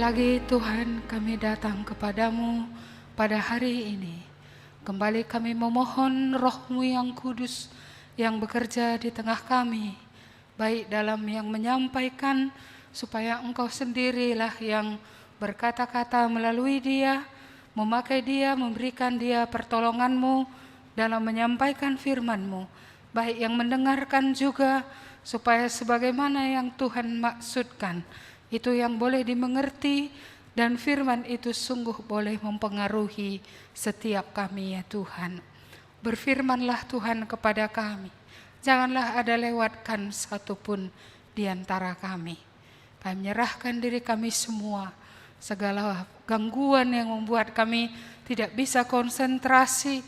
lagi Tuhan, kami datang kepadamu pada hari ini. Kembali kami memohon Roh-Mu yang kudus yang bekerja di tengah kami, baik dalam yang menyampaikan, supaya Engkau sendirilah yang berkata-kata melalui dia, memakai dia, memberikan dia pertolongan-Mu dalam menyampaikan firman-Mu, baik yang mendengarkan juga, supaya sebagaimana yang Tuhan maksudkan, itu yang boleh dimengerti, dan firman itu sungguh boleh mempengaruhi setiap kami ya Tuhan. Berfirmanlah Tuhan kepada kami, janganlah ada lewatkan satupun di antara kami. Kami menyerahkan diri kami semua, segala gangguan yang membuat kami tidak bisa konsentrasi,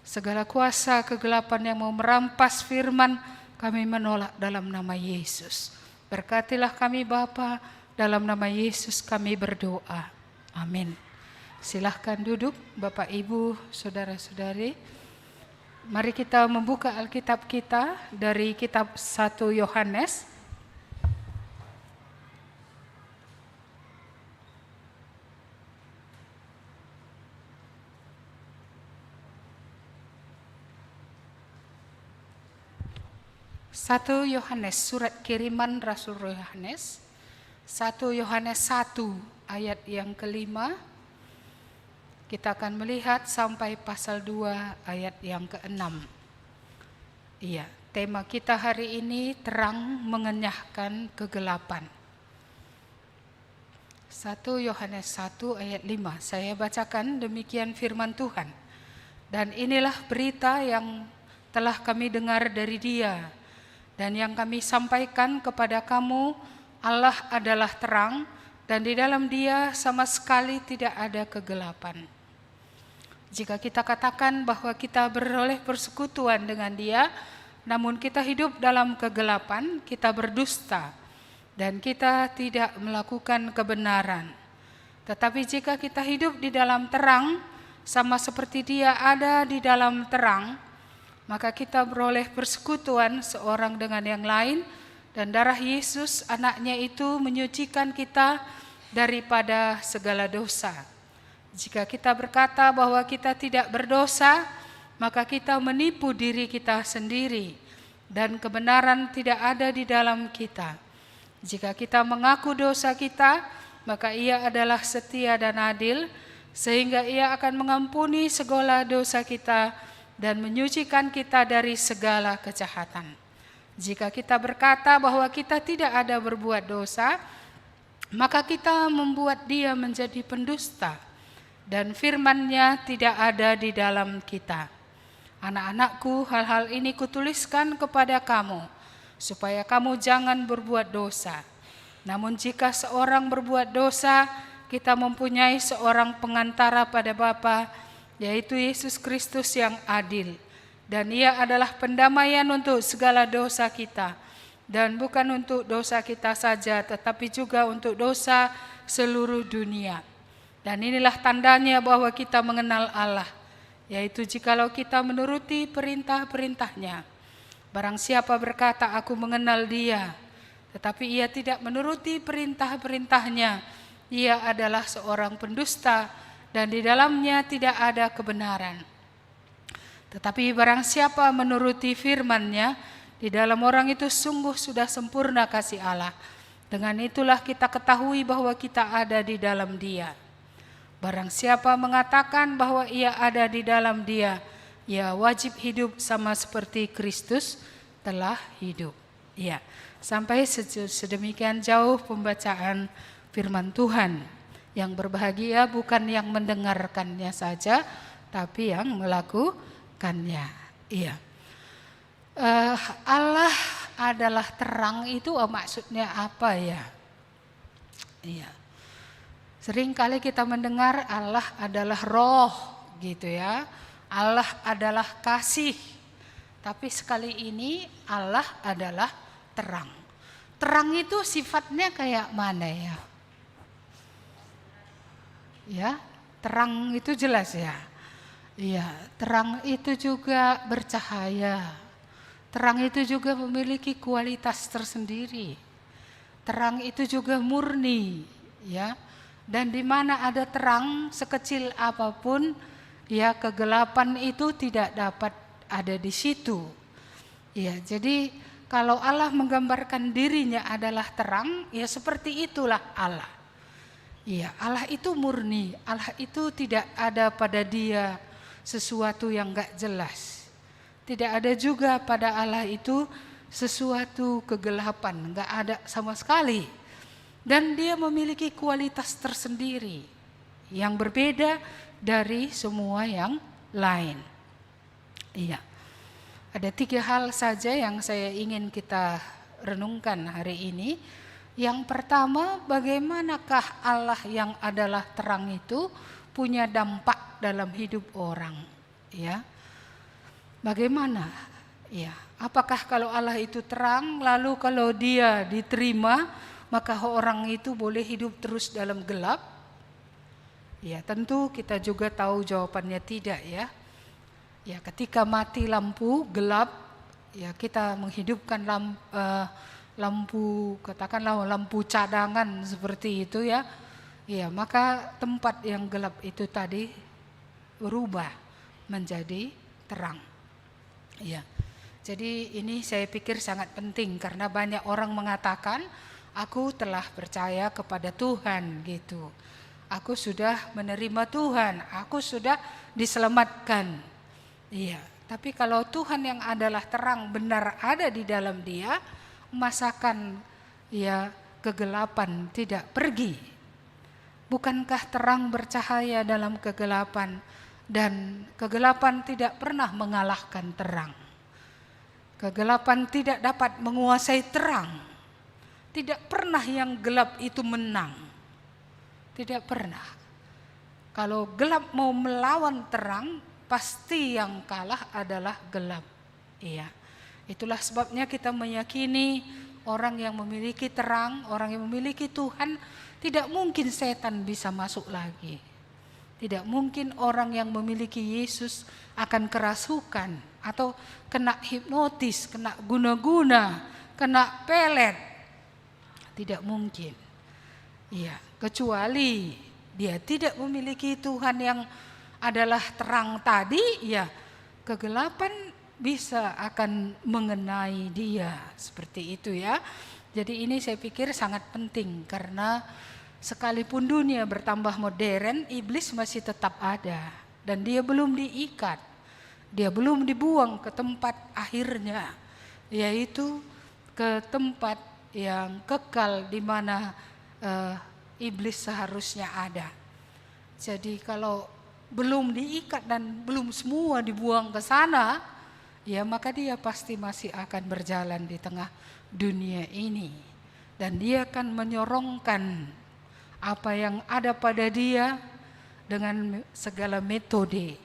segala kuasa kegelapan yang mau merampas firman, kami menolak dalam nama Yesus. Berkatilah kami Bapa, dalam nama Yesus kami berdoa. Amin. Silahkan duduk Bapak Ibu, Saudara-saudari. Mari kita membuka Alkitab kita dari kitab 1 Yohanes. Yohanes, surat kiriman Rasul Yohanes, 1 Yohanes 1 ayat yang kelima. Kita akan melihat sampai pasal 2 ayat yang keenam. Iya, tema kita hari ini terang mengenyahkan kegelapan. 1 Yohanes 1 ayat 5. Saya bacakan demikian firman Tuhan. Dan inilah berita yang telah kami dengar dari Dia, dan yang kami sampaikan kepada kamu, Allah adalah terang, dan di dalam Dia sama sekali tidak ada kegelapan. Jika kita katakan bahwa kita beroleh persekutuan dengan Dia, namun kita hidup dalam kegelapan, kita berdusta, dan kita tidak melakukan kebenaran. Tetapi jika kita hidup di dalam terang, sama seperti Dia ada di dalam terang, maka kita beroleh persekutuan seorang dengan yang lain, dan darah Yesus anaknya itu menyucikan kita daripada segala dosa. Jika kita berkata bahwa kita tidak berdosa, maka kita menipu diri kita sendiri, dan kebenaran tidak ada di dalam kita. Jika kita mengaku dosa kita, maka Ia adalah setia dan adil, sehingga Ia akan mengampuni segala dosa kita dan menyucikan kita dari segala kejahatan. Jika kita berkata bahwa kita tidak ada berbuat dosa, maka kita membuat Dia menjadi pendusta, dan firman-Nya tidak ada di dalam kita. Anak-anakku, hal-hal ini kutuliskan kepada kamu, supaya kamu jangan berbuat dosa. Namun jika seorang berbuat dosa, kita mempunyai seorang pengantara pada Bapa, yaitu Yesus Kristus yang adil. Dan Ia adalah pendamaian untuk segala dosa kita, dan bukan untuk dosa kita saja, tetapi juga untuk dosa seluruh dunia. Dan inilah tandanya bahwa kita mengenal Allah, yaitu jikalau kita menuruti perintah-perintah-Nya. Barang siapa berkata, aku mengenal Dia, tetapi ia tidak menuruti perintah-perintah-Nya, ia adalah seorang pendusta, dan di dalamnya tidak ada kebenaran. Tetapi barang siapa menuruti firman-Nya, di dalam orang itu sungguh sudah sempurna kasih Allah. Dengan itulah kita ketahui bahwa kita ada di dalam Dia. Barang siapa mengatakan bahwa ia ada di dalam Dia, ia wajib hidup sama seperti Kristus telah hidup. Ya, sampai sedemikian jauh pembacaan firman Tuhan. Yang berbahagia bukan yang mendengarkannya saja, tapi yang melakukannya. Iya. Allah adalah terang itu maksudnya apa ya? Iya. Seringkali kita mendengar Allah adalah roh gitu ya. Allah adalah kasih. Tapi sekali ini Allah adalah terang. Terang itu sifatnya kayak mana ya? Ya, terang itu jelas ya. Iya, terang itu juga bercahaya. Terang itu juga memiliki kualitas tersendiri. Terang itu juga murni, ya. Dan di mana ada terang sekecil apapun, ya kegelapan itu tidak dapat ada di situ. Ya, jadi kalau Allah menggambarkan dirinya adalah terang, ya seperti itulah Allah. Ya, Allah itu murni, Allah itu tidak ada pada dia sesuatu yang gak jelas. Tidak ada juga pada Allah itu sesuatu kegelapan, gak ada sama sekali. Dan dia memiliki kualitas tersendiri yang berbeda dari semua yang lain. Iya. Ada 3 hal saja yang saya ingin kita renungkan hari ini. Yang pertama, bagaimanakah Allah yang adalah terang itu punya dampak dalam hidup orang, ya. Bagaimana? Ya, apakah kalau Allah itu terang, lalu kalau dia diterima, maka orang itu boleh hidup terus dalam gelap? Ya, tentu kita juga tahu jawabannya tidak, ya. Ya, ketika mati lampu gelap, ya kita menghidupkan lampu, katakanlah lampu cadangan seperti itu, ya. Ya, maka tempat yang gelap itu tadi berubah menjadi terang. Ya. Jadi ini saya pikir sangat penting karena banyak orang mengatakan aku telah percaya kepada Tuhan gitu. Aku sudah menerima Tuhan, aku sudah diselamatkan. Iya, tapi kalau Tuhan yang adalah terang benar ada di dalam dia, masakan ya kegelapan tidak pergi. Bukankah terang bercahaya dalam kegelapan dan kegelapan tidak pernah mengalahkan terang. Kegelapan tidak dapat menguasai terang. Tidak pernah yang gelap itu menang. Tidak pernah. Kalau gelap mau melawan terang, pasti yang kalah adalah gelap. Iya. Itulah sebabnya kita meyakini orang yang memiliki terang, orang yang memiliki Tuhan, tidak mungkin setan bisa masuk lagi. Tidak mungkin orang yang memiliki Yesus akan kerasukan atau kena hipnotis, kena guna-guna, kena pelet. Tidak mungkin. Iya, kecuali dia tidak memiliki Tuhan yang adalah terang tadi, ya kegelapan bisa akan mengenai dia seperti itu, ya. Jadi ini saya pikir sangat penting karena sekalipun dunia bertambah modern, iblis masih tetap ada dan dia belum diikat. Dia belum dibuang ke tempat akhirnya, yaitu ke tempat yang kekal di mana iblis seharusnya ada. Jadi kalau belum diikat dan belum semua dibuang ke sana, ya maka dia pasti masih akan berjalan di tengah dunia ini. Dan dia akan menyorongkan apa yang ada pada dia dengan segala metode.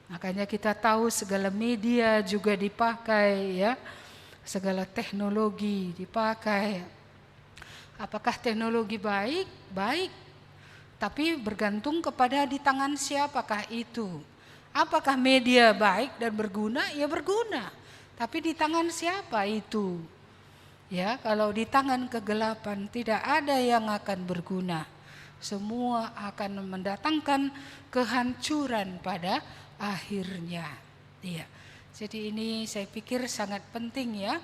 Makanya kita tahu segala media juga dipakai, ya. Segala teknologi dipakai. Apakah teknologi baik? Baik. Tapi bergantung kepada di tangan siapakah itu. Apakah media baik dan berguna? Ya berguna. Tapi di tangan siapa itu? Ya, kalau di tangan kegelapan tidak ada yang akan berguna. Semua akan mendatangkan kehancuran pada akhirnya. Iya. Jadi ini saya pikir sangat penting, ya.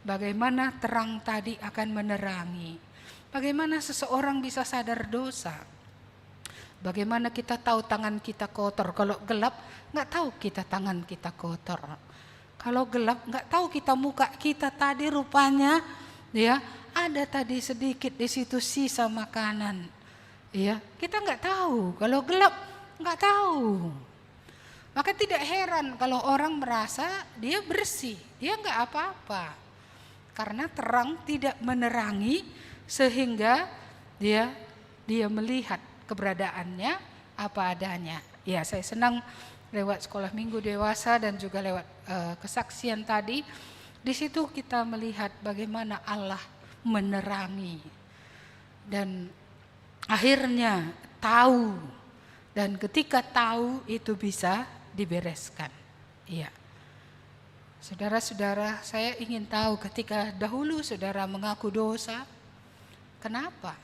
Bagaimana terang tadi akan menerangi. Bagaimana seseorang bisa sadar dosa. Bagaimana kita tahu tangan kita kotor. Kalau gelap nggak tahu kita tangan kita kotor. Kalau gelap nggak tahu kita muka kita tadi rupanya, ya ada tadi sedikit di situ sisa makanan. Ya, kita nggak tahu. Kalau gelap nggak tahu. Maka tidak heran kalau orang merasa dia bersih, dia nggak apa-apa. Karena terang tidak menerangi sehingga dia melihat keberadaannya apa adanya. Ya, saya senang lewat sekolah minggu dewasa dan juga lewat kesaksian tadi. Di situ kita melihat bagaimana Allah menerangi dan akhirnya tahu, dan ketika tahu itu bisa dibereskan. Iya. Saudara-saudara, saya ingin tahu ketika dahulu saudara mengaku dosa, kenapa?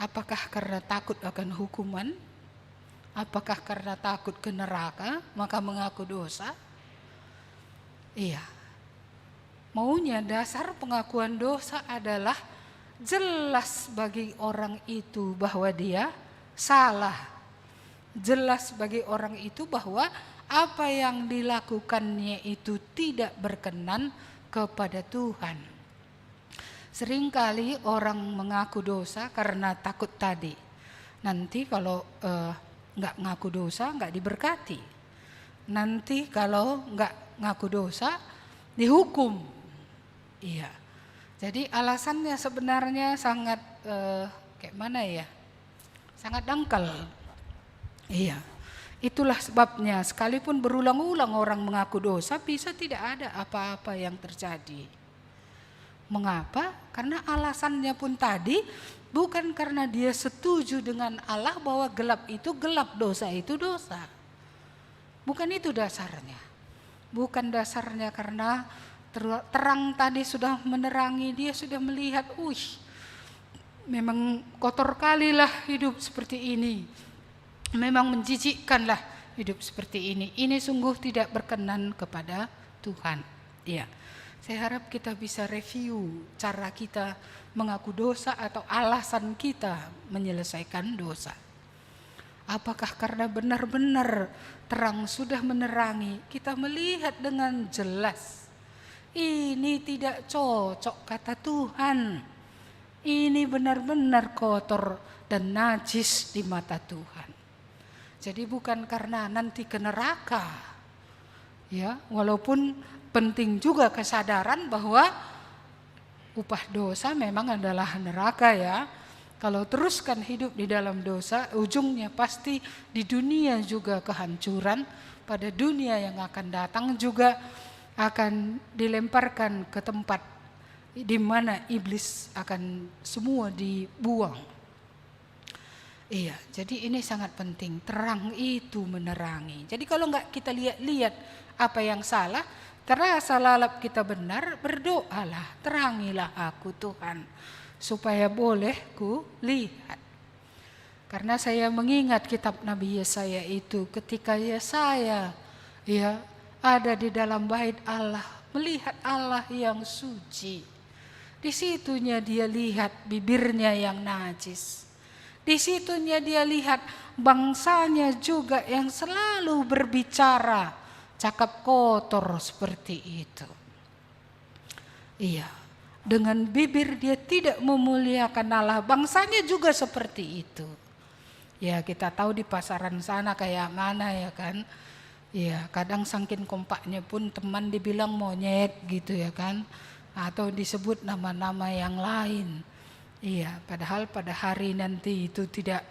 Apakah karena takut akan hukuman? Apakah karena takut ke neraka maka mengaku dosa? Iya. Maunya dasar pengakuan dosa adalah jelas bagi orang itu bahwa dia salah. Jelas bagi orang itu bahwa apa yang dilakukannya itu tidak berkenan kepada Tuhan. Seringkali orang mengaku dosa karena takut tadi. Nanti kalau nggak ngaku dosa nggak diberkati. Nanti kalau nggak ngaku dosa dihukum. Iya. Jadi alasannya sebenarnya sangat kayak mana ya? Sangat dangkal. Iya. Itulah sebabnya sekalipun berulang-ulang orang mengaku dosa bisa tidak ada apa-apa yang terjadi. Mengapa? Karena alasannya pun tadi bukan karena dia setuju dengan Allah bahwa gelap itu gelap, dosa itu dosa. Bukan itu dasarnya. Bukan dasarnya karena terang tadi sudah menerangi, dia sudah melihat, memang kotor kalilah hidup seperti ini. Memang menjijikkanlah hidup seperti ini. Ini sungguh tidak berkenan kepada Tuhan. Iya. Saya harap kita bisa review cara kita mengaku dosa atau alasan kita menyelesaikan dosa. Apakah karena benar-benar terang sudah menerangi, kita melihat dengan jelas, ini tidak cocok kata Tuhan. Ini benar-benar kotor dan najis di mata Tuhan. Jadi bukan karena nanti ke neraka, ya, walaupun penting juga kesadaran bahwa upah dosa memang adalah neraka ya. Kalau teruskan hidup di dalam dosa, ujungnya pasti di dunia juga kehancuran. Pada dunia yang akan datang juga akan dilemparkan ke tempat di mana iblis akan semua dibuang. Iya, jadi ini sangat penting. Terang itu menerangi. Jadi kalau nggak kita lihat apa yang salah, terasa lalap kita benar, berdoalah, terangilah aku Tuhan, supaya boleh ku lihat. Karena saya mengingat kitab Nabi Yesaya itu, ketika Yesaya ada di dalam bait Allah, melihat Allah yang suci. Di situnya dia lihat bibirnya yang najis. Di situnya dia lihat bangsanya juga yang selalu berbicara cakap kotor seperti itu. Iya, dengan bibir dia tidak memuliakan Allah, bangsanya juga seperti itu. Ya, kita tahu di pasaran sana kayak mana ya kan. Ya, kadang saking kompaknya pun teman dibilang monyet gitu ya kan. Atau disebut nama-nama yang lain. Iya, padahal pada hari nanti itu tidak,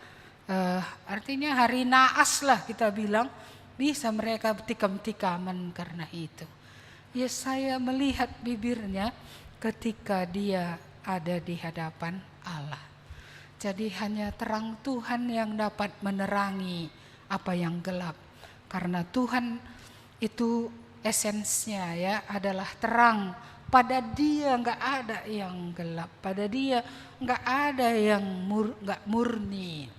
artinya hari naas lah kita bilang. Bisa mereka tikam-tikaman karena itu. Yesaya melihat bibirnya ketika dia ada di hadapan Allah. Jadi hanya terang Tuhan yang dapat menerangi apa yang gelap. Karena Tuhan itu esensnya ya adalah terang. Pada dia nggak ada yang gelap. Pada dia nggak ada yang nggak murni.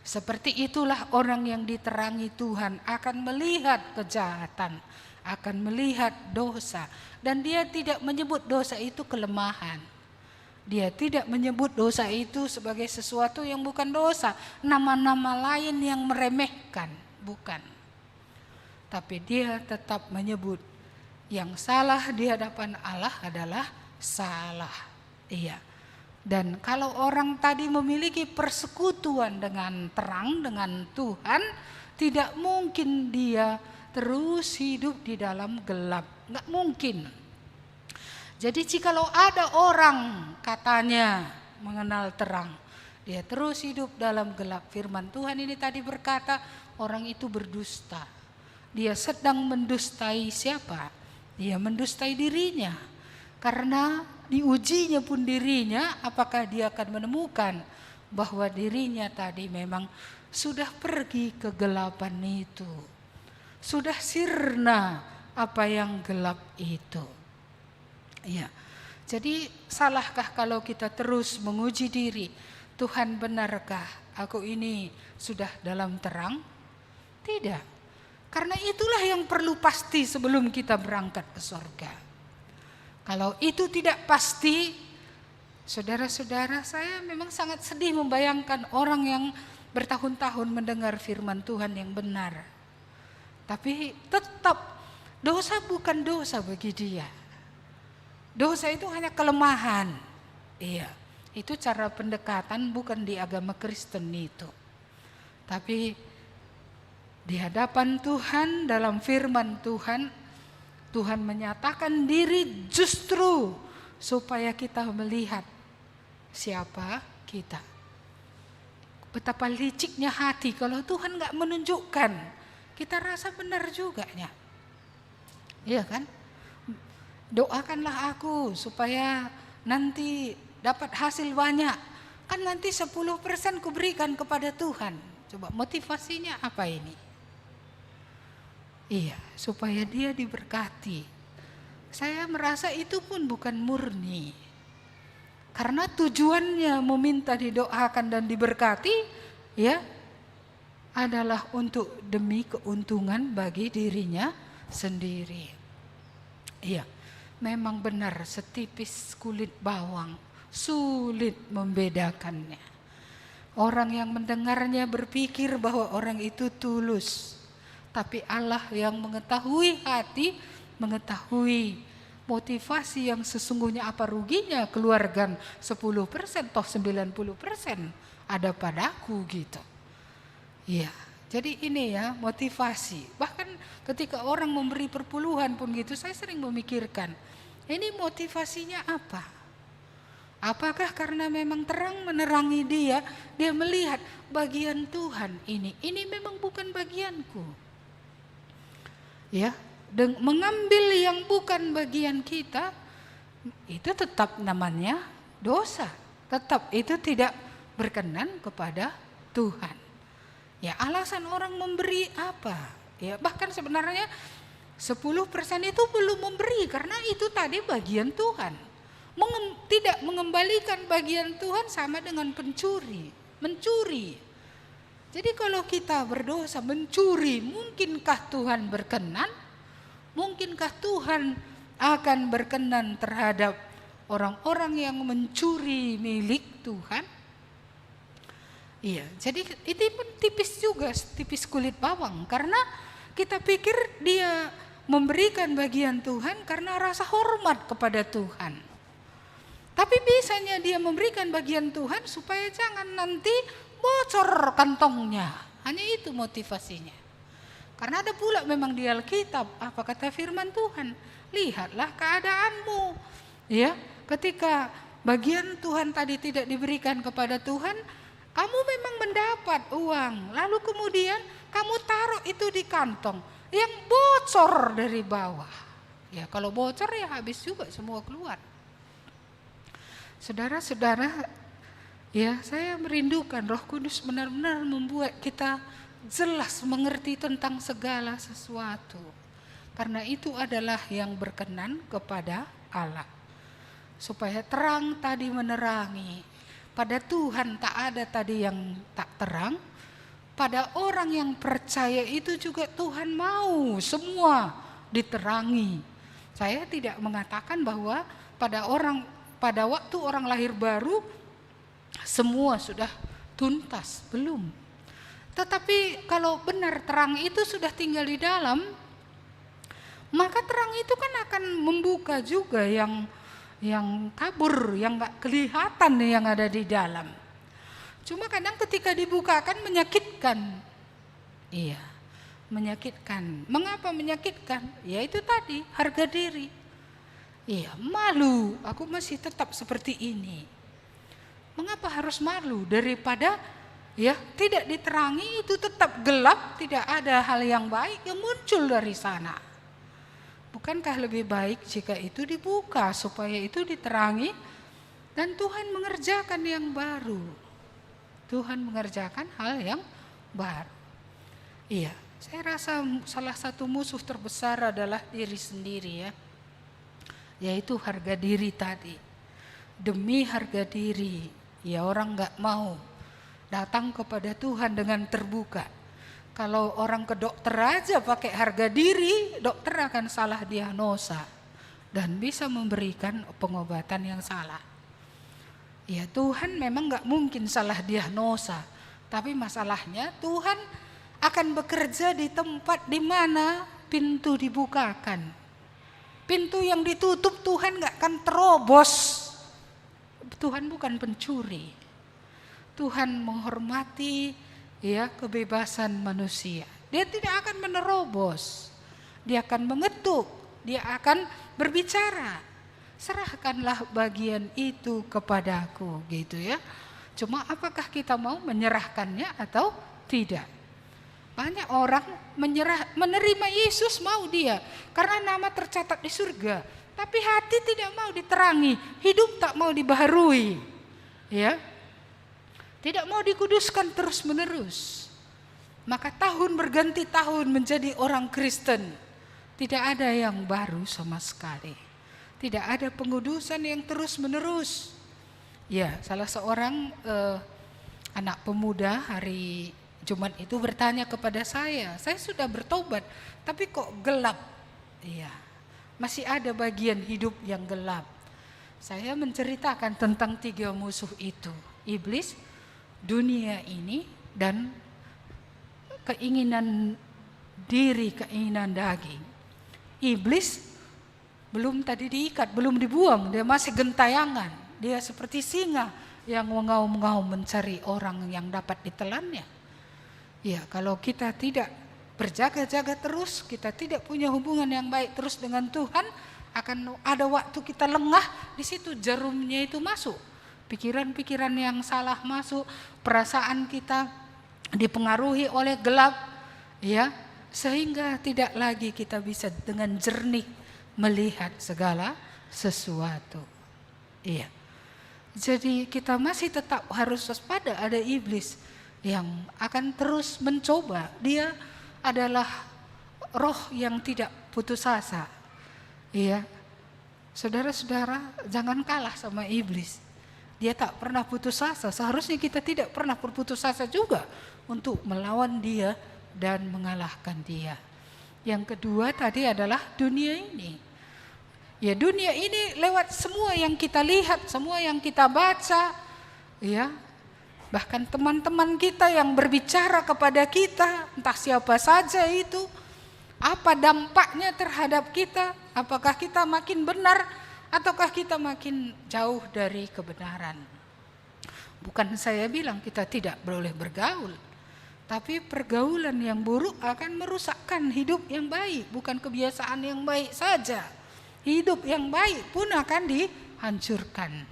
Seperti itulah orang yang diterangi Tuhan akan melihat kejahatan, akan melihat dosa. Dan dia tidak menyebut dosa itu kelemahan. Dia tidak menyebut dosa itu sebagai sesuatu yang bukan dosa. Nama-nama lain yang meremehkan, bukan. Tapi dia tetap menyebut yang salah di hadapan Allah adalah salah. Iya. Dan kalau orang tadi memiliki persekutuan dengan terang, dengan Tuhan, tidak mungkin dia terus hidup di dalam gelap. Nggak mungkin. Jadi jikalau ada orang katanya mengenal terang, dia terus hidup dalam gelap. Firman Tuhan ini tadi berkata, orang itu berdusta. Dia sedang mendustai siapa? Dia mendustai dirinya. Karena diujinya pun dirinya, apakah dia akan menemukan bahwa dirinya tadi memang sudah pergi ke kegelapan itu. Sudah sirna apa yang gelap itu. Ya. Jadi salahkah kalau kita terus menguji diri, Tuhan, benarkah aku ini sudah dalam terang? Tidak. Karena itulah yang perlu pasti sebelum kita berangkat ke surga. Kalau itu tidak pasti, saudara-saudara, saya memang sangat sedih membayangkan orang yang bertahun-tahun mendengar firman Tuhan yang benar. Tapi tetap dosa bukan dosa bagi dia. Dosa itu hanya kelemahan. Iya, itu cara pendekatan bukan di agama Kristen itu. Tapi di hadapan Tuhan, dalam firman Tuhan, Tuhan menyatakan diri justru supaya kita melihat siapa kita. Betapa liciknya hati kalau Tuhan gak menunjukkan, kita rasa benar juga ya. Iya kan? Doakanlah aku supaya nanti dapat hasil banyak. Kan nanti 10% kuberikan kepada Tuhan. Coba motivasinya apa ini? Iya, supaya dia diberkati. Saya merasa itu pun bukan murni. Karena tujuannya meminta didoakan dan diberkati, ya, adalah untuk demi keuntungan bagi dirinya sendiri. Iya, memang benar setipis kulit bawang sulit membedakannya. Orang yang mendengarnya berpikir bahwa orang itu tulus. Tapi Allah yang mengetahui hati, mengetahui motivasi yang sesungguhnya, apa ruginya keluarkan 10%, toh 90% ada padaku gitu. Iya, jadi ini ya motivasi. Bahkan ketika orang memberi perpuluhan pun gitu, saya sering memikirkan, ini motivasinya apa? Apakah karena memang terang menerangi dia melihat bagian Tuhan ini memang bukan bagianku. Ya, dan mengambil yang bukan bagian kita itu tetap namanya dosa. Tetap itu tidak berkenan kepada Tuhan. Ya, alasan orang memberi apa? Ya, bahkan sebenarnya 10% itu belum memberi karena itu tadi bagian Tuhan. Tidak mengembalikan bagian Tuhan sama dengan pencuri, mencuri. Jadi kalau kita berdosa mencuri, mungkinkah Tuhan berkenan? Mungkinkah Tuhan akan berkenan terhadap orang-orang yang mencuri milik Tuhan? Iya, jadi itu pun tipis juga, tipis kulit bawang. Karena kita pikir dia memberikan bagian Tuhan karena rasa hormat kepada Tuhan. Tapi bisanya dia memberikan bagian Tuhan supaya jangan nanti bocor kantongnya. Hanya itu motivasinya. Karena ada pula memang di Alkitab, apa kata firman Tuhan? Lihatlah keadaanmu. Ya, ketika bagian Tuhan tadi tidak diberikan kepada Tuhan, kamu memang mendapat uang. Lalu kemudian kamu taruh itu di kantong yang bocor dari bawah. Ya, kalau bocor ya habis juga semua keluar. Saudara-saudara, ya, saya merindukan Roh Kudus benar-benar membuat kita jelas mengerti tentang segala sesuatu. Karena itu adalah yang berkenan kepada Allah. Supaya terang tadi menerangi. Pada Tuhan tak ada tadi yang tak terang. Pada orang yang percaya itu juga Tuhan mau semua diterangi. Saya tidak mengatakan bahwa pada waktu orang lahir baru semua sudah tuntas, belum. Tetapi kalau benar terang itu sudah tinggal di dalam, maka terang itu kan akan membuka juga yang kabur, yang gak kelihatan yang ada di dalam. Cuma kadang ketika dibukakan menyakitkan. Iya, menyakitkan. Mengapa menyakitkan? Ya itu tadi, harga diri. Iya, malu, aku masih tetap seperti ini. Mengapa harus malu? Daripada ya tidak diterangi, itu tetap gelap, tidak ada hal yang baik yang muncul dari sana. Bukankah lebih baik jika itu dibuka supaya itu diterangi dan Tuhan mengerjakan yang baru. Tuhan mengerjakan hal yang baru. Iya, saya rasa salah satu musuh terbesar adalah diri sendiri ya. Yaitu harga diri tadi. Demi harga diri Ya orang nggak mau datang kepada Tuhan dengan terbuka. Kalau orang ke dokter aja pakai harga diri, dokter akan salah diagnosa dan bisa memberikan pengobatan yang salah. Ya Tuhan memang nggak mungkin salah diagnosa, tapi masalahnya Tuhan akan bekerja di tempat di mana pintu dibukakan. Pintu yang ditutup Tuhan nggak akan terobos. Tuhan bukan pencuri. Tuhan menghormati ya kebebasan manusia. Dia tidak akan menerobos. Dia akan mengetuk, dia akan berbicara. Serahkanlah bagian itu kepadaku gitu ya. Cuma apakah kita mau menyerahkannya atau tidak? Banyak orang menerima Yesus, mau dia karena nama tercatat di surga, tapi hati tidak mau diterangi, hidup tak mau dibaharui. Ya. Tidak mau dikuduskan terus-menerus. Maka tahun berganti tahun menjadi orang Kristen. Tidak ada yang baru sama sekali. Tidak ada pengudusan yang terus-menerus. Ya, salah seorang anak pemuda hari Jumat itu bertanya kepada saya sudah bertobat, tapi kok gelap? Iya, masih ada bagian hidup yang gelap. Saya menceritakan tentang 3 musuh itu. Iblis, dunia ini, dan keinginan diri, keinginan daging. Iblis belum tadi diikat, belum dibuang, dia masih gentayangan. Dia seperti singa yang mengaum-ngaum mencari orang yang dapat ditelannya. Ya, kalau kita tidak berjaga-jaga terus, kita tidak punya hubungan yang baik terus dengan Tuhan, akan ada waktu kita lengah, di situ jarumnya itu masuk. Pikiran-pikiran yang salah masuk, perasaan kita dipengaruhi oleh gelap, ya, sehingga tidak lagi kita bisa dengan jernih melihat segala sesuatu. Iya. Jadi kita masih tetap harus waspada, ada iblis yang akan terus mencoba. Dia adalah roh yang tidak putus asa. Iya. Saudara-saudara, jangan kalah sama iblis. Dia tak pernah putus asa. Seharusnya kita tidak pernah berputus asa juga untuk melawan dia dan mengalahkan dia. Yang kedua tadi adalah dunia ini. Ya, dunia ini lewat semua yang kita lihat, semua yang kita baca, ya. Bahkan teman-teman kita yang berbicara kepada kita, entah siapa saja itu, apa dampaknya terhadap kita? Apakah kita makin benar ataukah kita makin jauh dari kebenaran? Bukan saya bilang kita tidak boleh bergaul, tapi pergaulan yang buruk akan merusakkan hidup yang baik, bukan kebiasaan yang baik saja. Hidup yang baik pun akan dihancurkan.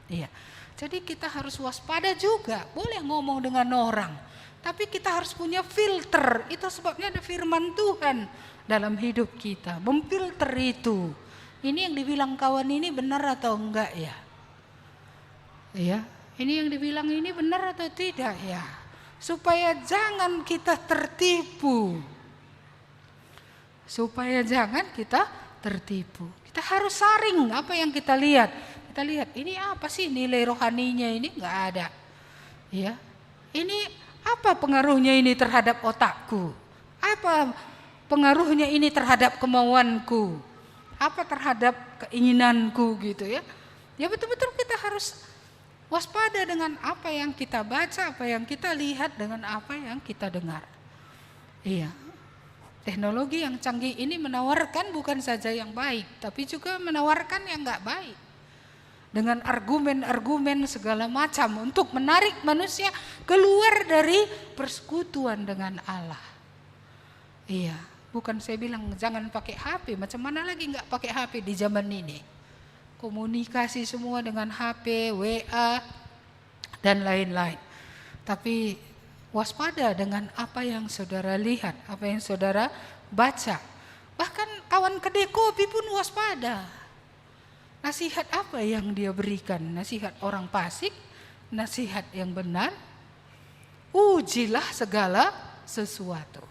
Iya. Jadi kita harus waspada juga. Boleh ngomong dengan orang, tapi kita harus punya filter. Itu sebabnya ada firman Tuhan dalam hidup kita, memfilter itu. Ini yang dibilang kawan ini benar atau enggak ya? Iya. Ini yang dibilang ini benar atau tidak ya? Supaya jangan kita tertipu. Supaya jangan kita tertipu. Kita harus saring apa yang kita lihat. Kita lihat ini apa sih nilai rohaninya ini, enggak ada. Ya. Ini apa pengaruhnya ini terhadap otakku? Apa pengaruhnya ini terhadap kemauanku? Apa terhadap keinginanku gitu ya? Ya betul-betul kita harus waspada dengan apa yang kita baca, apa yang kita lihat, dengan apa yang kita dengar. Iya. Teknologi yang canggih ini menawarkan bukan saja yang baik, tapi juga menawarkan yang enggak baik. Dengan argumen-argumen segala macam untuk menarik manusia keluar dari persekutuan dengan Allah. Iya, bukan saya bilang jangan pakai HP, macam mana lagi enggak pakai HP di zaman ini. Komunikasi semua dengan HP, WA, dan lain-lain. Tapi waspada dengan apa yang saudara lihat, apa yang saudara baca. Bahkan kawan kedai kopi pun waspada. Nasihat apa yang dia berikan? Nasihat orang fasik, nasihat yang benar. Ujilah segala sesuatu.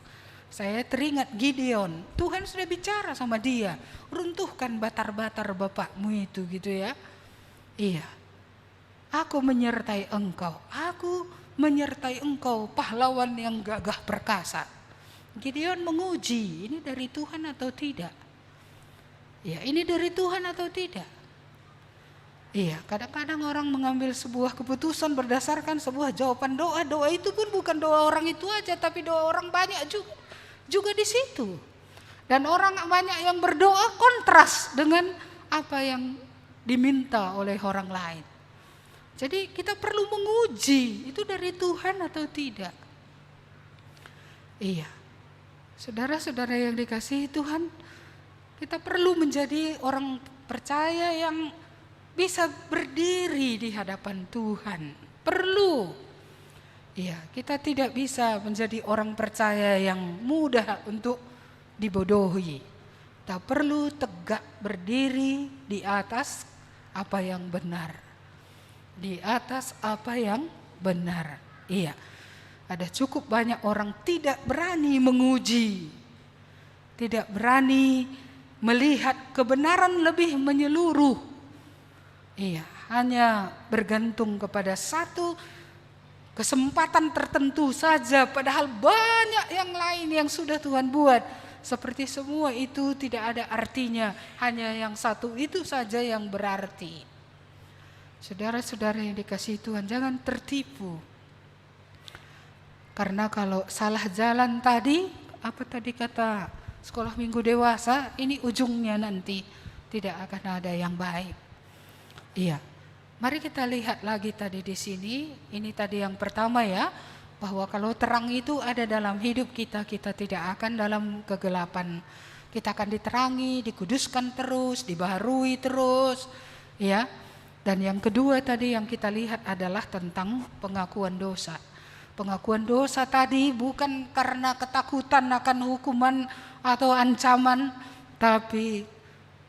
Saya teringat Gideon, Tuhan sudah bicara sama dia, runtuhkan batar-batar bapakmu itu gitu ya. Iya. Aku menyertai engkau. Aku menyertai engkau, pahlawan yang gagah perkasa. Gideon menguji, ini dari Tuhan atau tidak? Ya, ini dari Tuhan atau tidak? Iya, kadang-kadang orang mengambil sebuah keputusan berdasarkan sebuah jawaban doa. Doa itu pun bukan doa orang itu aja, tapi doa orang banyak juga di situ. Dan orang banyak yang berdoa kontras dengan apa yang diminta oleh orang lain. Jadi kita perlu menguji, itu dari Tuhan atau tidak. Iya, saudara-saudara yang dikasihi Tuhan, kita perlu menjadi orang percaya yang bisa berdiri di hadapan Tuhan. Perlu. Iya, kita tidak bisa menjadi orang percaya yang mudah untuk dibodohi. Kita perlu tegak berdiri di atas apa yang benar. Di atas apa yang benar. Iya, ada cukup banyak orang tidak berani menguji, tidak berani melihat kebenaran lebih menyeluruh. Iya, hanya bergantung kepada satu kesempatan tertentu saja, padahal banyak yang lain yang sudah Tuhan buat. Seperti semua itu tidak ada artinya, hanya yang satu itu saja yang berarti. Saudara-saudara yang dikasihi Tuhan, jangan tertipu. Karena kalau salah jalan tadi, apa tadi kata sekolah minggu dewasa, ini ujungnya nanti tidak akan ada yang baik. Iya, mari kita lihat lagi tadi di sini. Ini tadi yang pertama ya, bahwa kalau terang itu ada dalam hidup kita, kita tidak akan dalam kegelapan. Kita akan diterangi, dikuduskan terus, dibaharui terus, ya. Dan yang kedua tadi yang kita lihat adalah tentang pengakuan dosa. Pengakuan dosa tadi bukan karena ketakutan akan hukuman atau ancaman, tapi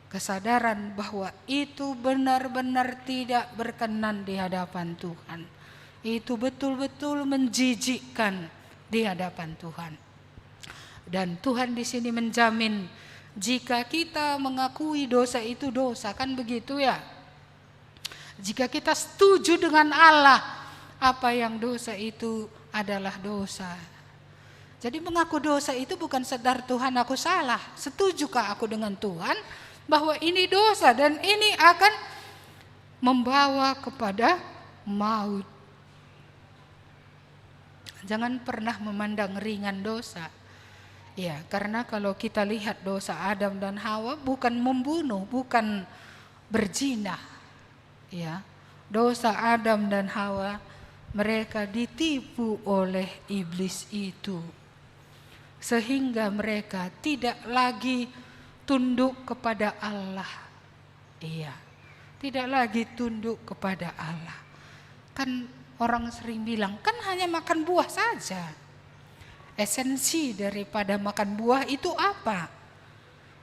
kesadaran bahwa itu benar-benar tidak berkenan di hadapan Tuhan. Itu betul-betul menjijikkan di hadapan Tuhan. Dan Tuhan di sini menjamin jika kita mengakui dosa itu dosa, kan begitu ya? Jika kita setuju dengan Allah, apa yang dosa itu adalah dosa. Jadi mengaku dosa itu bukan sedar Tuhan aku salah. Setujukah aku dengan Tuhan bahwa ini dosa dan ini akan membawa kepada maut. Jangan pernah memandang ringan dosa. Ya, karena kalau kita lihat dosa Adam dan Hawa bukan membunuh, bukan berzina. Ya, dosa Adam dan Hawa, mereka ditipu oleh iblis itu, sehingga mereka tidak lagi tunduk kepada Allah. Iya, tidak lagi tunduk kepada Allah. Kan orang sering bilang, kan hanya makan buah saja. Esensi daripada makan buah itu apa?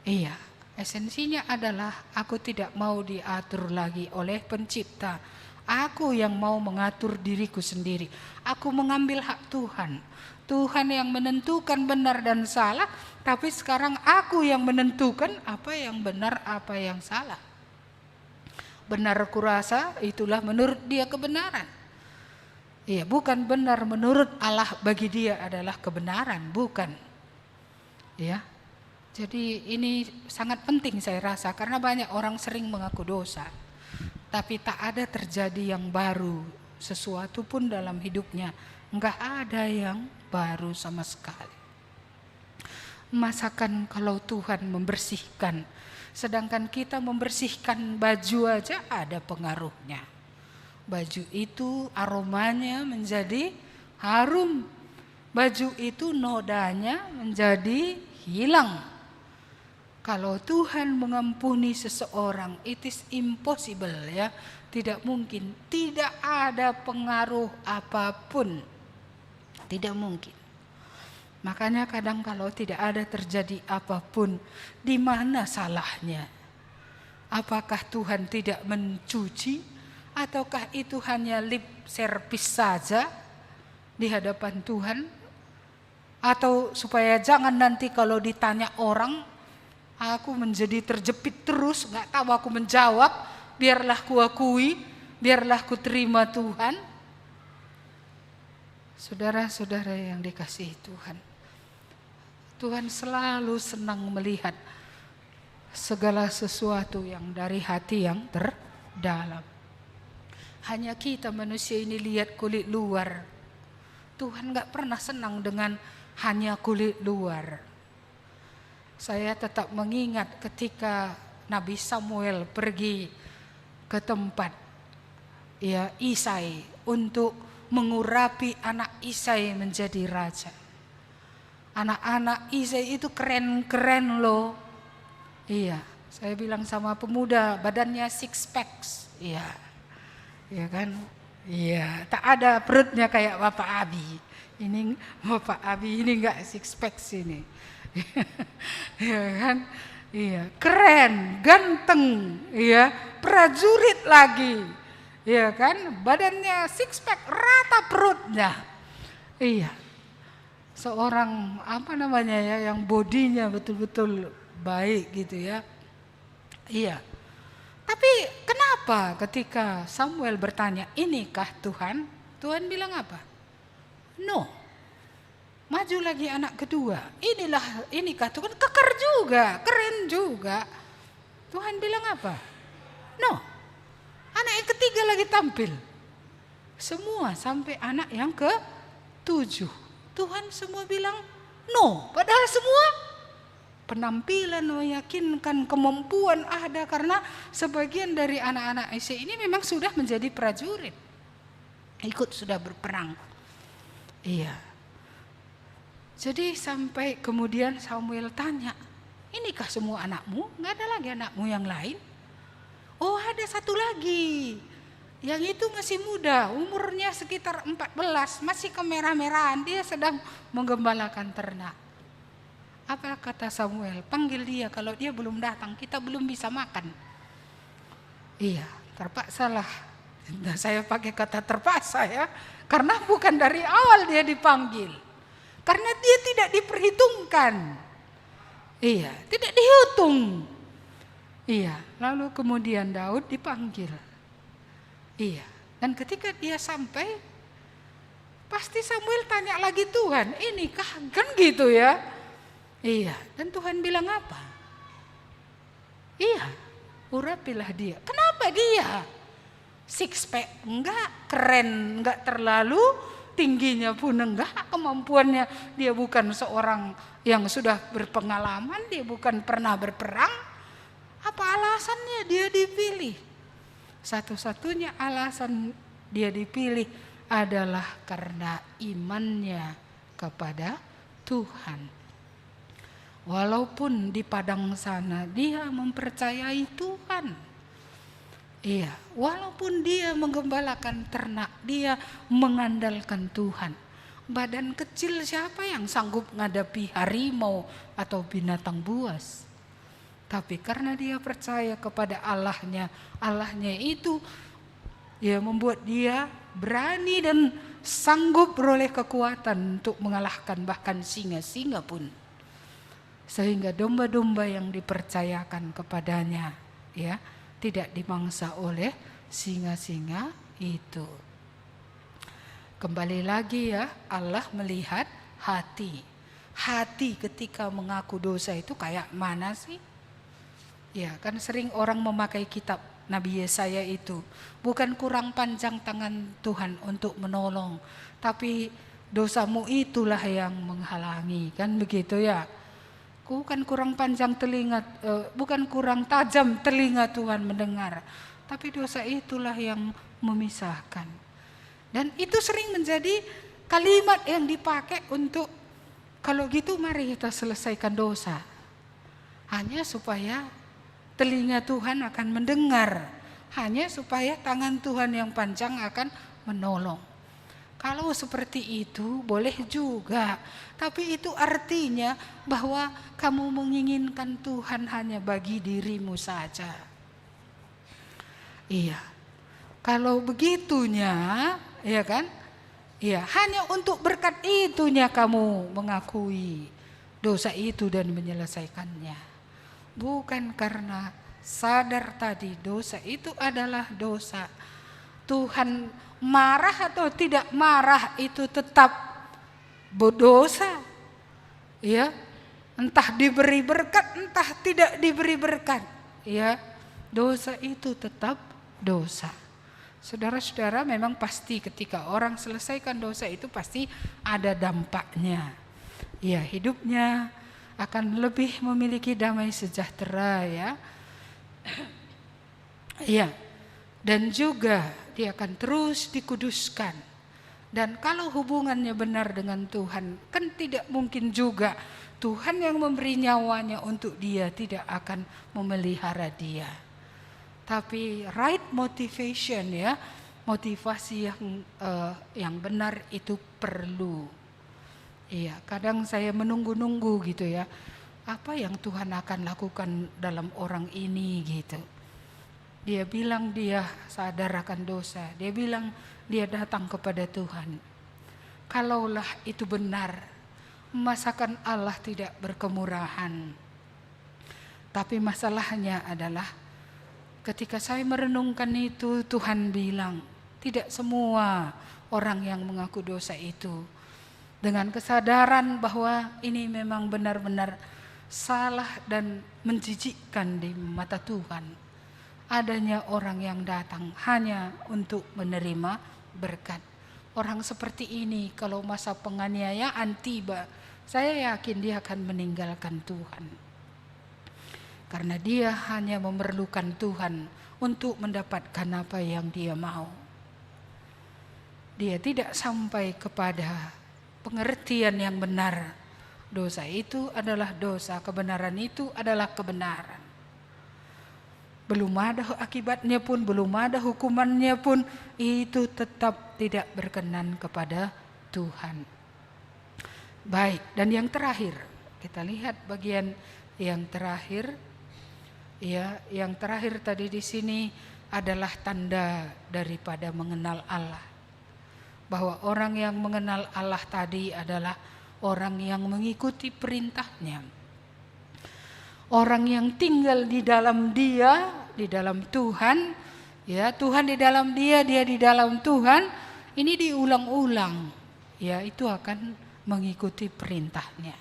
Iya, esensinya adalah aku tidak mau diatur lagi oleh pencipta. Aku yang mau mengatur diriku sendiri. Aku mengambil hak Tuhan. Tuhan yang menentukan benar dan salah, tapi sekarang aku yang menentukan apa yang benar, apa yang salah. Benar kurasa itulah menurut dia kebenaran. Iya, bukan benar menurut Allah bagi dia adalah kebenaran, bukan. Ya. Jadi ini sangat penting saya rasa, karena banyak orang sering mengaku dosa, tapi tak ada terjadi yang baru, sesuatu pun dalam hidupnya, enggak ada yang baru sama sekali. Masakan kalau Tuhan membersihkan, sedangkan kita membersihkan baju aja ada pengaruhnya. Baju itu aromanya menjadi harum, baju itu nodanya menjadi hilang. Kalau Tuhan mengampuni seseorang, it is impossible ya, tidak mungkin, tidak ada pengaruh apapun, tidak mungkin. Makanya kadang kalau tidak ada terjadi apapun, di mana salahnya? Apakah Tuhan tidak mencuci? Ataukah itu hanya lip service saja di hadapan Tuhan? Atau supaya jangan nanti kalau ditanya orang, aku menjadi terjepit terus, gak tahu aku menjawab, biarlah kuakui, biarlah ku terima Tuhan. Saudara-saudara yang dikasihi Tuhan, Tuhan selalu senang melihat segala sesuatu yang dari hati yang terdalam. Hanya kita manusia ini lihat kulit luar. Tuhan gak pernah senang dengan hanya kulit luar. Saya tetap mengingat ketika Nabi Samuel pergi ke tempat Isai untuk mengurapi anak Isai menjadi raja. Anak-anak Isai itu keren-keren loh. Iya, saya bilang sama pemuda, badannya six packs. Iya, iya kan? Iya, tak ada perutnya kayak Bapak Abi. Ini Bapak Abi ini enggak six packs ini. Iya kan? Iya, keren, ganteng, iya, prajurit lagi. Iya kan? Badannya six pack, rata perutnya. Iya. Seorang yang bodinya betul-betul baik gitu ya. Iya. Tapi kenapa ketika Samuel bertanya, inikah Tuhan? Tuhan bilang apa? No. Maju lagi anak kedua. Inikah Tuhan? Kekar juga, keren juga. Tuhan bilang apa? No. Anak yang ketiga lagi tampil. Semua sampai anak yang ke-7. Tuhan semua bilang no. Padahal semua penampilan meyakinkan, kemampuan ada, karena sebagian dari anak-anak Isai ini memang sudah menjadi prajurit, ikut sudah berperang. Iya. Jadi sampai kemudian Samuel tanya, inikah semua anakmu? Nggak ada lagi anakmu yang lain? Oh, ada satu lagi. Yang itu masih muda, umurnya sekitar 14, masih kemerah-merahan, dia sedang menggembalakan ternak. Apa kata Samuel? Panggil dia, kalau dia belum datang kita belum bisa makan. Iya, terpaksalah. Nah, saya pakai kata terpaksa ya, karena bukan dari awal dia dipanggil. Karena dia tidak diperhitungkan. Iya, tidak dihitung. Iya, lalu kemudian Daud dipanggil. Iya, dan ketika dia sampai, pasti Samuel tanya lagi Tuhan, inikah? Kan gitu ya. Iya, dan Tuhan bilang apa? Iya, urapilah dia. Kenapa dia? Six pack enggak, keren enggak terlalu, tingginya pun enggak, kemampuannya dia bukan seorang yang sudah berpengalaman, dia bukan pernah berperang. Apa alasannya dia dipilih? Satu-satunya alasan dia dipilih adalah karena imannya kepada Tuhan. Walaupun di padang sana dia mempercayai Tuhan. Iya, walaupun dia menggembalakan ternak, dia mengandalkan Tuhan. Badan kecil siapa yang sanggup menghadapi harimau atau binatang buas? Tapi karena dia percaya kepada Allahnya, Allahnya itu ya membuat dia berani dan sanggup beroleh kekuatan untuk mengalahkan bahkan singa-singa pun. Sehingga domba-domba yang dipercayakan kepadanya ya tidak dimangsa oleh singa-singa itu. Kembali lagi ya, Allah melihat hati. Hati ketika mengaku dosa itu kayak mana sih? Ya, kan sering orang memakai kitab Nabi Yesaya itu. Bukan kurang panjang tangan Tuhan untuk menolong, tapi dosamu itulah yang menghalangi, kan begitu ya. Bukan kurang panjang telinga, bukan kurang tajam telinga Tuhan mendengar, tapi dosa itulah yang memisahkan. Dan itu sering menjadi kalimat yang dipakai untuk, kalau gitu mari kita selesaikan dosa. Hanya supaya telinga Tuhan akan mendengar, hanya supaya tangan Tuhan yang panjang akan menolong. Kalau seperti itu boleh juga, tapi itu artinya bahwa kamu menginginkan Tuhan hanya bagi dirimu saja. Iya, kalau begitunya, ya kan? Iya, hanya untuk berkat itunya kamu mengakui dosa itu dan menyelesaikannya. Bukan karena sadar tadi dosa itu adalah dosa. Tuhan marah atau tidak marah itu tetap berdosa. Ya, entah diberi berkat, entah tidak diberi berkat. Ya, dosa itu tetap dosa. Saudara-saudara, memang pasti ketika orang selesaikan dosa itu pasti ada dampaknya. Ya, hidupnya akan lebih memiliki damai sejahtera, ya. Ya, dan juga dia akan terus dikuduskan. Dan kalau hubungannya benar dengan Tuhan, kan tidak mungkin juga Tuhan yang memberi nyawanya untuk dia tidak akan memelihara dia. Tapi right motivation, ya, motivasi yang benar itu perlu. Iya, kadang saya menunggu-nunggu gitu ya, apa yang Tuhan akan lakukan dalam orang ini gitu. Dia bilang dia sadar akan dosa, dia bilang dia datang kepada Tuhan. Kalaulah itu benar, masakan Allah tidak berkemurahan. Tapi masalahnya adalah ketika saya merenungkan itu, Tuhan bilang tidak semua orang yang mengaku dosa itu dengan kesadaran bahwa ini memang benar-benar salah dan menjijikkan di mata Tuhan. Adanya orang yang datang hanya untuk menerima berkat. Orang seperti ini kalau masa penganiayaan tiba, saya yakin dia akan meninggalkan Tuhan. Karena dia hanya memerlukan Tuhan untuk mendapatkan apa yang dia mau. Dia tidak sampai kepada pengertian yang benar. Dosa itu adalah dosa, kebenaran itu adalah kebenaran. Belum ada akibatnya pun, belum ada hukumannya pun, itu tetap tidak berkenan kepada Tuhan. Baik, dan yang terakhir, kita lihat bagian yang terakhir. Ya, yang terakhir tadi di sini adalah tanda daripada mengenal Allah. Bahwa orang yang mengenal Allah tadi adalah orang yang mengikuti perintahnya. Orang yang tinggal di dalam dia, di dalam Tuhan, ya, Tuhan di dalam dia di dalam Tuhan, ini diulang-ulang, ya, itu akan mengikuti perintahnya.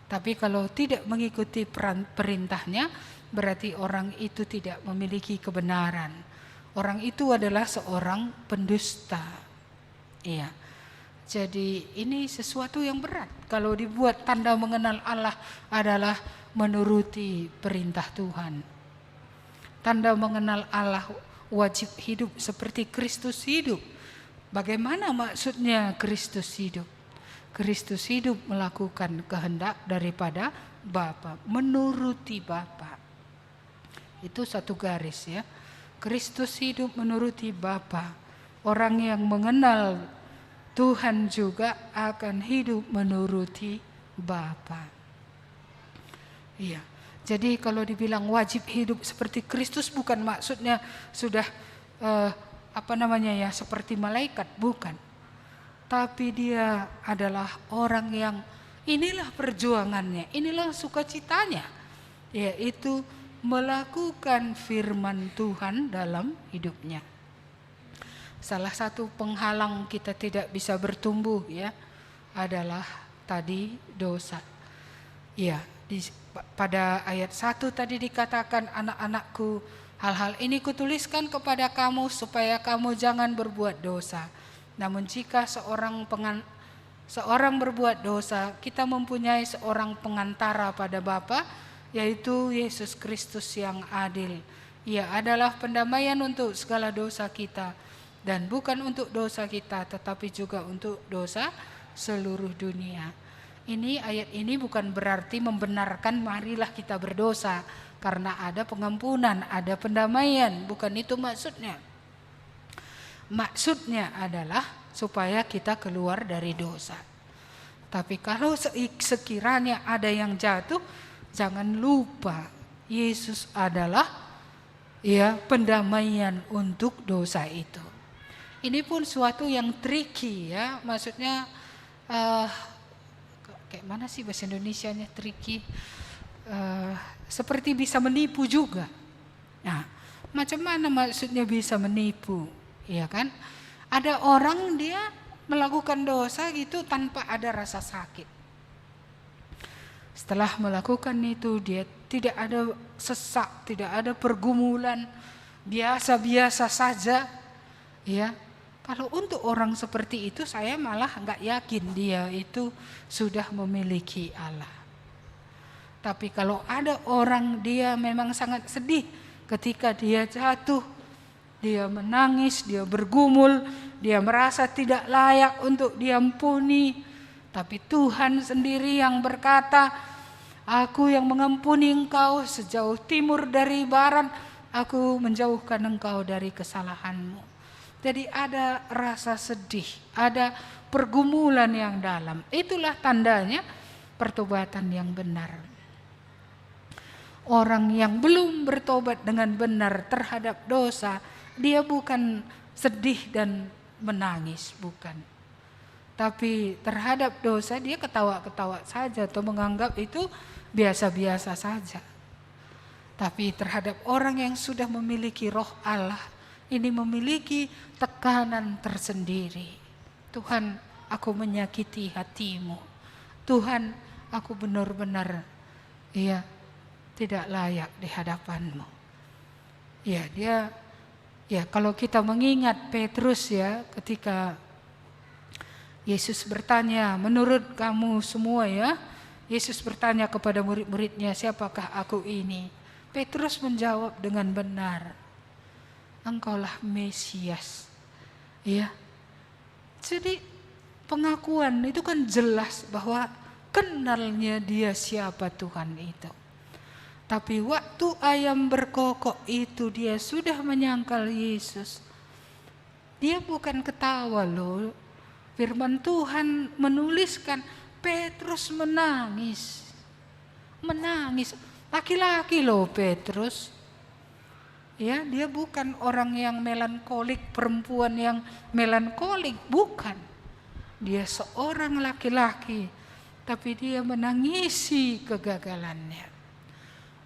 Tapi kalau tidak mengikuti perintahnya, berarti orang itu tidak memiliki kebenaran. Orang itu adalah seorang pendusta. Iya. Jadi ini sesuatu yang berat. Kalau dibuat tanda mengenal Allah adalah menuruti perintah Tuhan. Tanda mengenal Allah wajib hidup seperti Kristus hidup. Bagaimana maksudnya Kristus hidup? Kristus hidup melakukan kehendak daripada Bapa, menuruti Bapa. Itu satu garis, ya. Kristus hidup menuruti Bapa. Orang yang mengenal Tuhan juga akan hidup menuruti Bapa. Iya. Jadi kalau dibilang wajib hidup seperti Kristus, bukan maksudnya sudah seperti malaikat, bukan. Tapi dia adalah orang yang inilah perjuangannya, inilah sukacitanya, yaitu melakukan firman Tuhan dalam hidupnya. Salah satu penghalang kita tidak bisa bertumbuh, ya, adalah tadi dosa. Ya, pada ayat 1 tadi dikatakan, anak-anakku, hal-hal ini kutuliskan kepada kamu supaya kamu jangan berbuat dosa. Namun jika seorang berbuat dosa, kita mempunyai seorang pengantara pada Bapa, yaitu Yesus Kristus yang adil. Ia adalah pendamaian untuk segala dosa kita, dan bukan untuk dosa kita, tetapi juga untuk dosa seluruh dunia. Ayat ini bukan berarti membenarkan marilah kita berdosa, karena ada pengampunan, ada pendamaian, bukan itu maksudnya. Maksudnya adalah supaya kita keluar dari dosa. Tapi kalau sekiranya ada yang jatuh, jangan lupa Yesus adalah, ya, pendamaian untuk dosa itu. Ini pun suatu yang tricky, ya, maksudnya kayak mana sih bahasa Indonesianya tricky? Seperti bisa menipu juga. Nah, macam mana maksudnya bisa menipu? Iya kan? Ada orang dia melakukan dosa gitu tanpa ada rasa sakit. Setelah melakukan itu dia tidak ada sesak, tidak ada pergumulan, biasa-biasa saja. Ya, kalau untuk orang seperti itu saya malah nggak yakin dia itu sudah memiliki Allah. Tapi kalau ada orang dia memang sangat sedih ketika dia jatuh, dia menangis, dia bergumul, dia merasa tidak layak untuk diampuni. Tapi Tuhan sendiri yang berkata, aku yang mengampuni engkau sejauh timur dari barat, aku menjauhkan engkau dari kesalahanmu. Jadi ada rasa sedih, ada pergumulan yang dalam. Itulah tandanya pertobatan yang benar. Orang yang belum bertobat dengan benar terhadap dosa, dia bukan sedih dan menangis, bukan. Tapi terhadap dosa dia ketawa-ketawa saja atau menganggap itu biasa-biasa saja. Tapi terhadap orang yang sudah memiliki roh Allah, ini memiliki tekanan tersendiri. Tuhan, aku menyakiti hatimu. Tuhan, aku benar-benar tidak layak di hadapanmu. Kalau kita mengingat Petrus ketika Yesus bertanya, menurut kamu semua Yesus bertanya kepada murid-muridnya, siapakah aku ini? Petrus menjawab dengan benar, engkaulah Mesias. Jadi pengakuan itu kan jelas bahwa kenalnya dia siapa Tuhan itu. Tapi waktu ayam berkokok itu dia sudah menyangkal Yesus. Dia bukan ketawa loh. Firman Tuhan menuliskan Petrus menangis. Menangis. Laki-laki loh Petrus. Dia bukan orang yang melankolik, perempuan yang melankolik, bukan. Dia seorang laki-laki, tapi dia menangisi kegagalannya.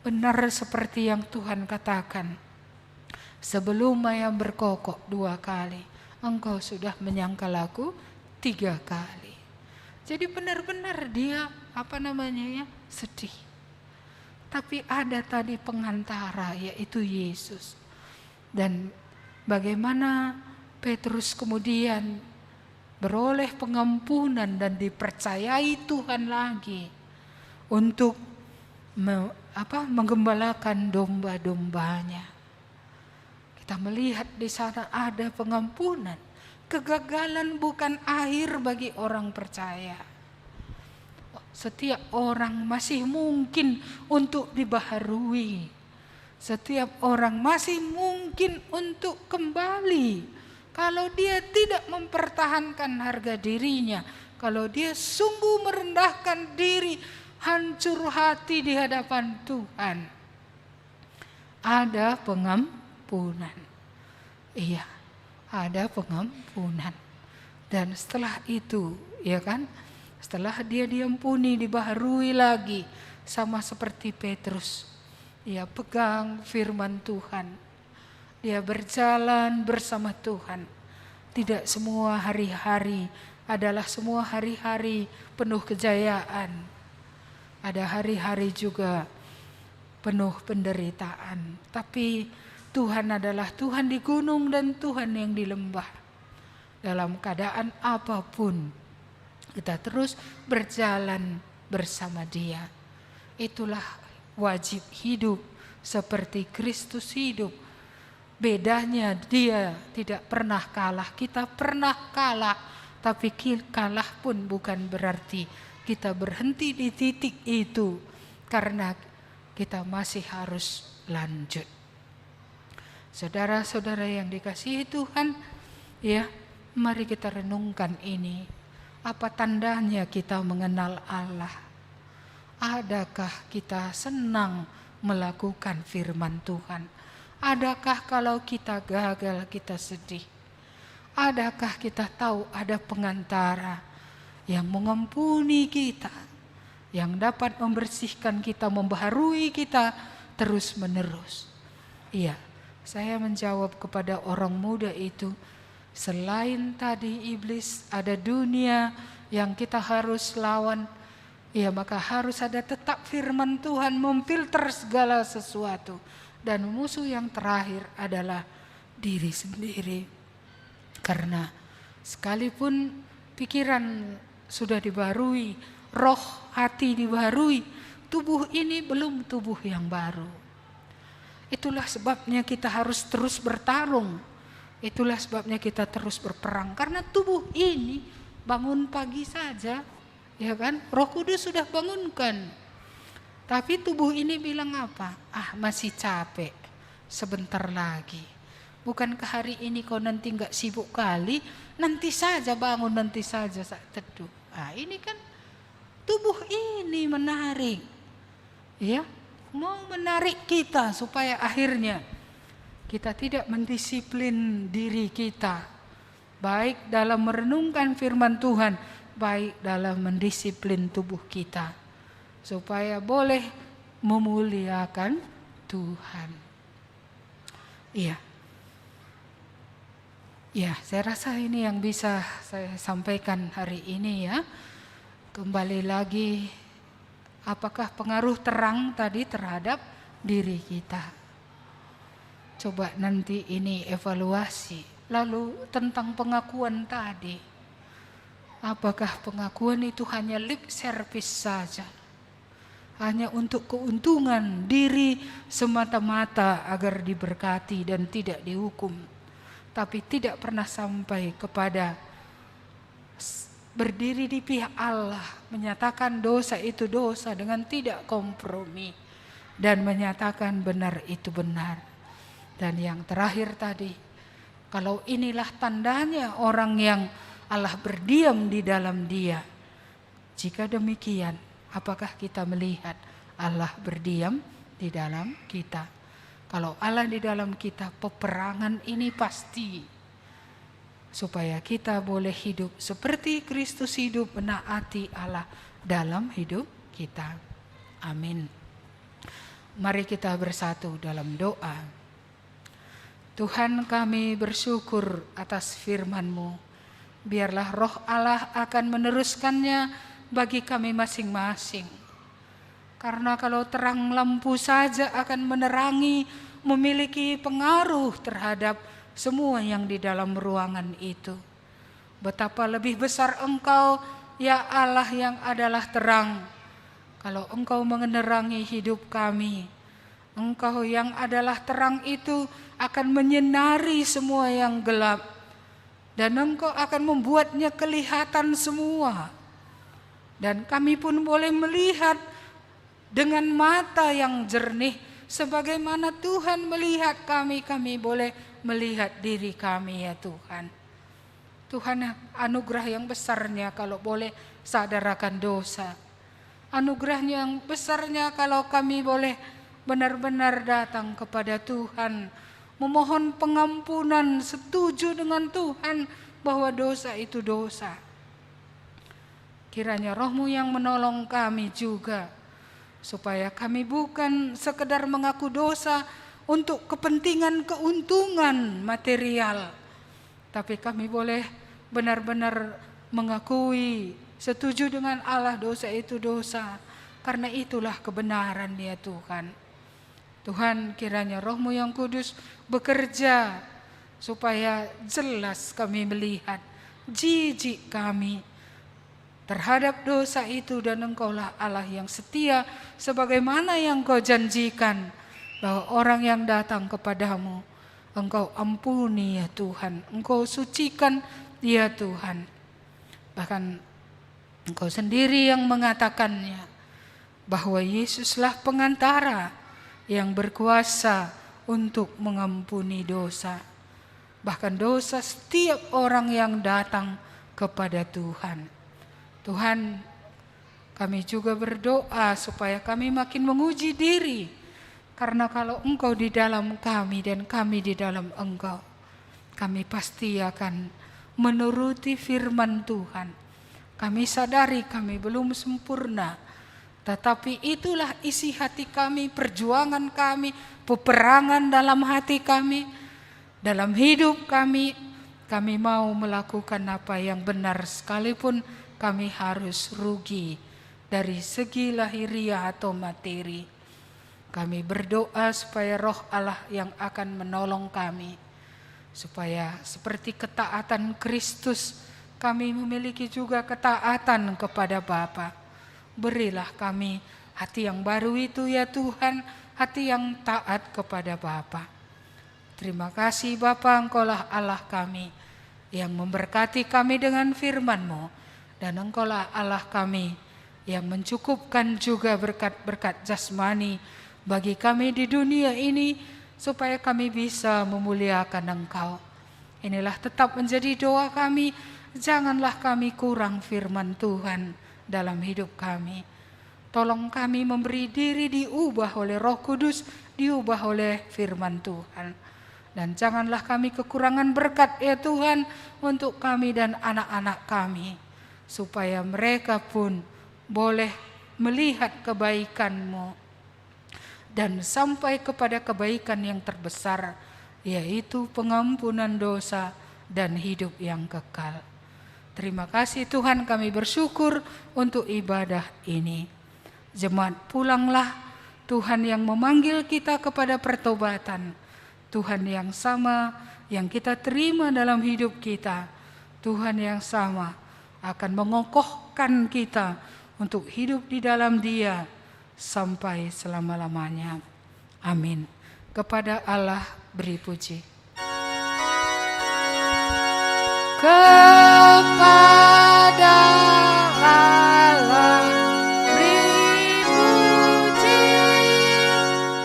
Benar seperti yang Tuhan katakan, sebelum ayam berkokok 2 kali, engkau sudah menyangkal aku 3 kali. Jadi benar-benar dia sedih. Tapi ada tadi pengantara, yaitu Yesus. Dan bagaimana Petrus kemudian beroleh pengampunan dan dipercayai Tuhan lagi untuk menggembalakan domba-dombanya. Kita melihat di sana ada pengampunan. Kegagalan bukan akhir bagi orang percaya. Setiap orang masih mungkin untuk dibaharui. Setiap orang masih mungkin untuk kembali. Kalau dia tidak mempertahankan harga dirinya, kalau dia sungguh merendahkan diri, hancur hati di hadapan Tuhan, ada pengampunan. Ada pengampunan. Dan setelah itu, setelah dia diampuni, dibaharui lagi, sama seperti Petrus. Dia pegang firman Tuhan. Dia berjalan bersama Tuhan. Tidak semua hari-hari adalah semua hari-hari penuh kejayaan. Ada hari-hari juga penuh penderitaan. Tapi Tuhan adalah Tuhan di gunung dan Tuhan yang di lembah. Dalam keadaan apapun, kita terus berjalan bersama Dia. Itulah wajib hidup seperti Kristus hidup. Bedanya Dia tidak pernah kalah, kita pernah kalah. Tapi kalah pun bukan berarti kita berhenti di titik itu, karena kita masih harus lanjut. Saudara-saudara yang dikasihi Tuhan, mari kita renungkan ini. Apa tandanya kita mengenal Allah? Adakah kita senang melakukan firman Tuhan? Adakah kalau kita gagal kita sedih? Adakah kita tahu ada pengantara yang mengampuni kita, yang dapat membersihkan kita, membaharui kita terus menerus? Saya menjawab kepada orang muda itu, selain tadi iblis, ada dunia yang kita harus lawan. Ya, maka harus ada tetap firman Tuhan memfilter segala sesuatu. Dan musuh yang terakhir adalah diri sendiri. Karena sekalipun pikiran sudah dibarui, roh hati dibarui, tubuh ini belum tubuh yang baru. Itulah sebabnya kita harus terus bertarung. Itulah sebabnya kita terus berperang. Karena tubuh ini bangun pagi saja, ya kan? Roh Kudus sudah bangunkan. Tapi tubuh ini bilang apa? Masih capek, sebentar lagi. Bukankah hari ini kau nanti enggak sibuk kali? Nanti saja bangun, nanti saja teduh. Ini kan tubuh ini menarik. Ya, mau menarik kita supaya akhirnya kita tidak mendisiplin diri kita, baik dalam merenungkan firman Tuhan, baik dalam mendisiplin tubuh kita, supaya boleh memuliakan Tuhan. Iya, saya rasa ini yang bisa saya sampaikan hari ini ya. Kembali lagi, apakah pengaruh terang tadi terhadap diri kita? Coba nanti ini evaluasi. Lalu tentang pengakuan tadi, apakah pengakuan itu hanya lip service saja? Hanya untuk keuntungan diri semata-mata agar diberkati dan tidak dihukum. Tapi tidak pernah sampai kepada berdiri di pihak Allah, menyatakan dosa itu dosa dengan tidak kompromi, dan menyatakan benar itu benar. Dan yang terakhir tadi, kalau inilah tandanya orang yang Allah berdiam di dalam dia. Jika demikian, apakah kita melihat Allah berdiam di dalam kita? Kalau Allah di dalam kita, peperangan ini pasti. Supaya kita boleh hidup seperti Kristus hidup, menaati Allah dalam hidup kita. Amin. Mari kita bersatu dalam doa. Tuhan, kami bersyukur atas firman-Mu. Biarlah roh Allah akan meneruskannya bagi kami masing-masing. Karena kalau terang lampu saja akan menerangi, memiliki pengaruh terhadap semua yang di dalam ruangan itu. Betapa lebih besar Engkau, ya Allah yang adalah terang. Kalau Engkau menerangi hidup kami, Engkau yang adalah terang itu akan menyinari semua yang gelap. Dan Engkau akan membuatnya kelihatan semua. Dan kami pun boleh melihat dengan mata yang jernih. Sebagaimana Tuhan melihat kami, kami boleh melihat diri kami ya Tuhan. Tuhan, anugerah yang besarnya kalau boleh sadarakan dosa. Anugerah yang besarnya kalau kami boleh benar-benar datang kepada Tuhan, memohon pengampunan, setuju dengan Tuhan bahwa dosa itu dosa. Kiranya Roh-Mu yang menolong kami juga, supaya kami bukan sekedar mengaku dosa untuk kepentingan keuntungan material, tapi kami boleh benar-benar mengakui, setuju dengan Allah dosa itu dosa, karena itulah kebenaran ya Tuhan. Tuhan, kiranya Roh-Mu yang kudus bekerja supaya jelas kami melihat jijik kami terhadap dosa itu, dan Engkaulah Allah yang setia sebagaimana yang Kau janjikan bahwa orang yang datang kepadamu Engkau ampuni ya Tuhan, Engkau sucikan ya Tuhan. Bahkan Engkau sendiri yang mengatakannya bahwa Yesuslah pengantara yang berkuasa untuk mengampuni dosa, bahkan dosa setiap orang yang datang kepada Tuhan. Tuhan, kami juga berdoa supaya kami makin menguji diri, karena kalau Engkau di dalam kami dan kami di dalam Engkau, kami pasti akan menuruti firman Tuhan. Kami sadari kami belum sempurna, Tetapi itulah isi hati kami, perjuangan kami, peperangan dalam hati kami, dalam hidup kami. Kami mau melakukan apa yang benar sekalipun kami harus rugi dari segi lahiriah atau materi. Kami berdoa supaya roh Allah yang akan menolong kami, supaya seperti ketaatan Kristus, kami memiliki juga ketaatan kepada Bapa. Berilah kami hati yang baru itu ya Tuhan, hati yang taat kepada Bapa. Terima kasih Bapa, Engkaulah Allah kami yang memberkati kami dengan firman-Mu, dan Engkaulah Allah kami yang mencukupkan juga berkat-berkat jasmani bagi kami di dunia ini, supaya kami bisa memuliakan Engkau. Inilah tetap menjadi doa kami, janganlah kami kurang firman Tuhan dalam hidup kami. Tolong kami memberi diri diubah oleh Roh Kudus, diubah oleh firman Tuhan. Dan janganlah kami kekurangan berkat ya Tuhan untuk kami dan anak-anak kami, supaya mereka pun boleh melihat kebaikan-Mu dan sampai kepada kebaikan yang terbesar, yaitu pengampunan dosa dan hidup yang kekal. Terima kasih Tuhan, kami bersyukur untuk ibadah ini. Jemaat, pulanglah. Tuhan yang memanggil kita kepada pertobatan, Tuhan yang sama yang kita terima dalam hidup kita, Tuhan yang sama akan mengokohkan kita untuk hidup di dalam Dia sampai selama-lamanya. Amin. Kepada Allah beri puji. Kepada Allah beri puji,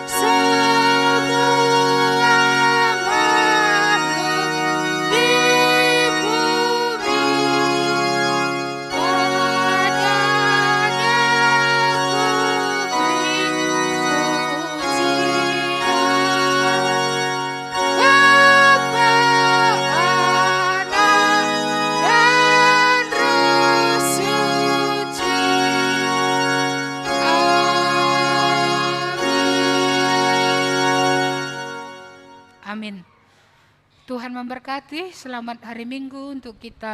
semua makhluk di bumi, padanya ku beri pujian. Bapa, Anak, dan Roh Suci. Amin. Amin. Tuhan memberkati. Selamat hari Minggu untuk kita.